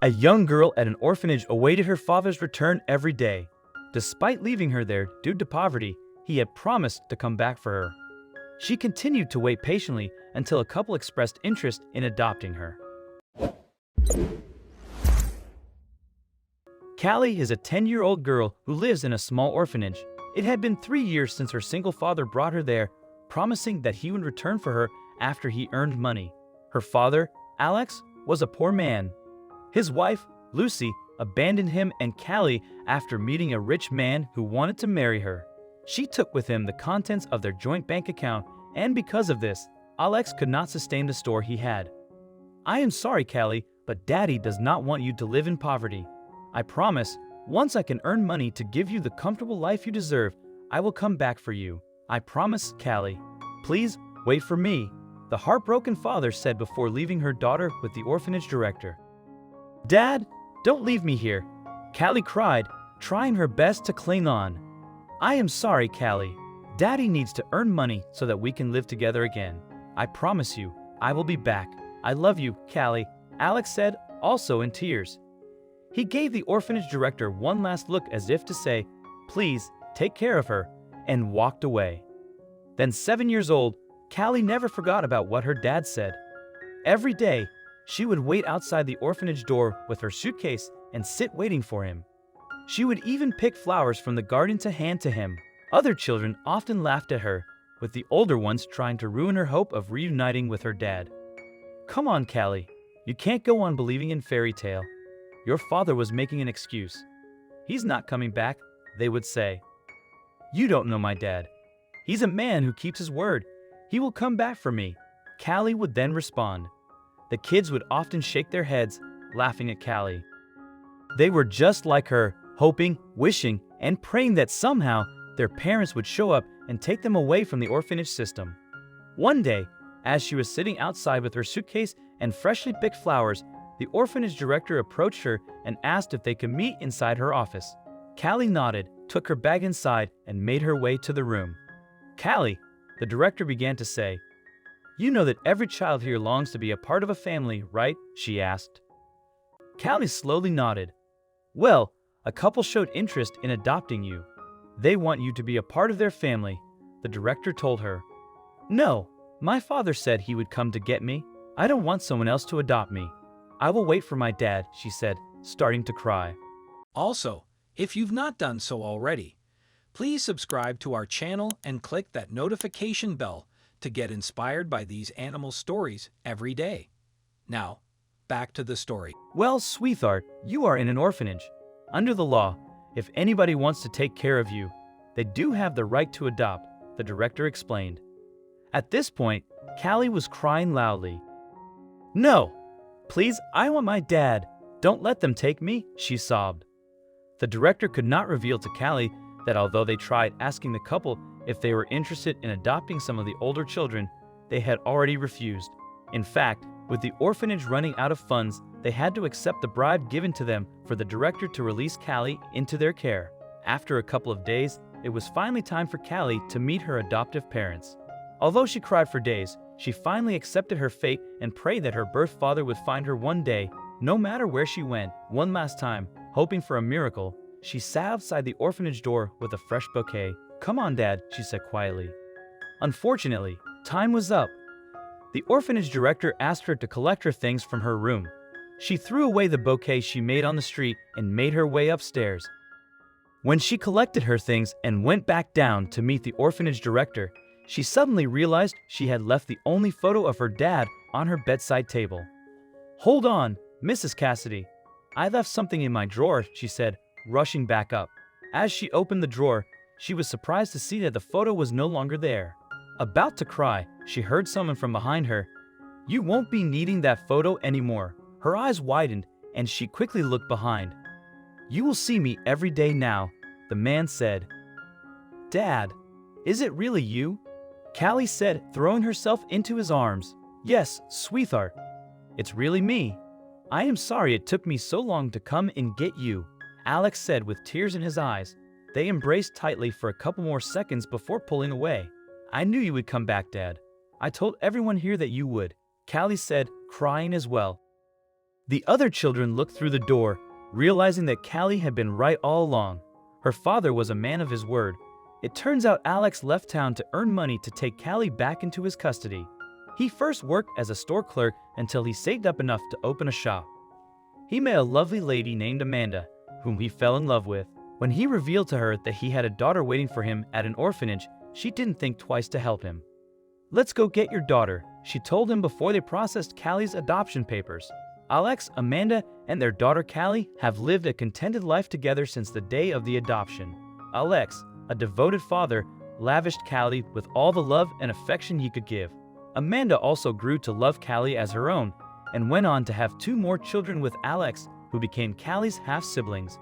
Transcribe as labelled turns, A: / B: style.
A: A young girl at an orphanage awaited her father's return every day. Despite leaving her there due to poverty, he had promised to come back for her. She continued to wait patiently until a couple expressed interest in adopting her. Callie is a 10-year-old girl who lives in a small orphanage. It had been 3 years since her single father brought her there, promising that he would return for her after he earned money. Her father, Alex, was a poor man. His wife, Lucy, abandoned him and Callie after meeting a rich man who wanted to marry her. She took with him the contents of their joint bank account, and because of this, Alex could not sustain the store he had. "I am sorry, Callie, but Daddy does not want you to live in poverty. I promise, once I can earn money to give you the comfortable life you deserve, I will come back for you. I promise, Callie. Please wait for me," the heartbroken father said before leaving her daughter with the orphanage director. "Dad, don't leave me here," Callie cried, trying her best to cling on. "I am sorry, Callie. Daddy needs to earn money so that we can live together again. I promise you, I will be back. I love you, Callie," Alex said, also in tears. He gave the orphanage director one last look as if to say, "Please, take care of her," and walked away. Then 7 years old, Callie never forgot about what her dad said. Every day, she would wait outside the orphanage door with her suitcase and sit waiting for him. She would even pick flowers from the garden to hand to him. Other children often laughed at her, with the older ones trying to ruin her hope of reuniting with her dad. "Come on, Callie. You can't go on believing in fairy tale. Your father was making an excuse. He's not coming back," they would say. "You don't know my dad. He's a man who keeps his word. He will come back for me," Callie would then respond. The kids would often shake their heads, laughing at Callie. They were just like her, hoping, wishing, and praying that somehow their parents would show up and take them away from the orphanage system. One day, as she was sitting outside with her suitcase and freshly picked flowers, the orphanage director approached her and asked if they could meet inside her office. Callie nodded, took her bag inside, and made her way to the room. "Callie," the director began to say, "you know that every child here longs to be a part of a family, right?" she asked. Callie slowly nodded. "Well, a couple showed interest in adopting you. They want you to be a part of their family," the director told her. "No, my father said he would come to get me. I don't want someone else to adopt me. I will wait for my dad," she said, starting to cry.
B: Also, if you've not done so already, please subscribe to our channel and click that notification bell to get inspired by these animal stories every day. Now, back to the story.
A: "Well, sweetheart, you are in an orphanage. Under the law, if anybody wants to take care of you, they do have the right to adopt," the director explained. At this point, Callie was crying loudly. "No! Please, I want my dad. Don't let them take me," she sobbed. The director could not reveal to Callie that although they tried asking the couple if they were interested in adopting some of the older children, they had already refused. In fact, with the orphanage running out of funds, they had to accept the bribe given to them for the director to release Callie into their care. After a couple of days, it was finally time for Callie to meet her adoptive parents. Although she cried for days, she finally accepted her fate and prayed that her birth father would find her one day, no matter where she went. One last time, hoping for a miracle, she sat outside the orphanage door with a fresh bouquet. "Come on, Dad," she said quietly. Unfortunately, time was up. The orphanage director asked her to collect her things from her room. She threw away the bouquet she made on the street and made her way upstairs. When she collected her things and went back down to meet the orphanage director, she suddenly realized she had left the only photo of her dad on her bedside table. "Hold on, Mrs. Cassidy. I left something in my drawer," she said, rushing back up. As she opened the drawer, she was surprised to see that the photo was no longer there. About to cry, she heard someone from behind her. "You won't be needing that photo anymore." Her eyes widened, and she quickly looked behind. "You will see me every day now," the man said. "Dad, is it really you?" Callie said, throwing herself into his arms. "Yes, sweetheart. It's really me. I am sorry it took me so long to come and get you," Alex said with tears in his eyes. They embraced tightly for a couple more seconds before pulling away. "I knew you would come back, Dad. I told everyone here that you would," Callie said, crying as well. The other children looked through the door, realizing that Callie had been right all along. Her father was a man of his word. It turns out Alex left town to earn money to take Callie back into his custody. He first worked as a store clerk until he saved up enough to open a shop. He met a lovely lady named Amanda, whom he fell in love with. When he revealed to her that he had a daughter waiting for him at an orphanage, she didn't think twice to help him. "Let's go get your daughter," she told him before they processed Callie's adoption papers. Alex, Amanda, and their daughter Callie have lived a contented life together since the day of the adoption. Alex, a devoted father, lavished Callie with all the love and affection he could give. Amanda also grew to love Callie as her own, and went on to have 2 more children with Alex, who became Callie's half-siblings.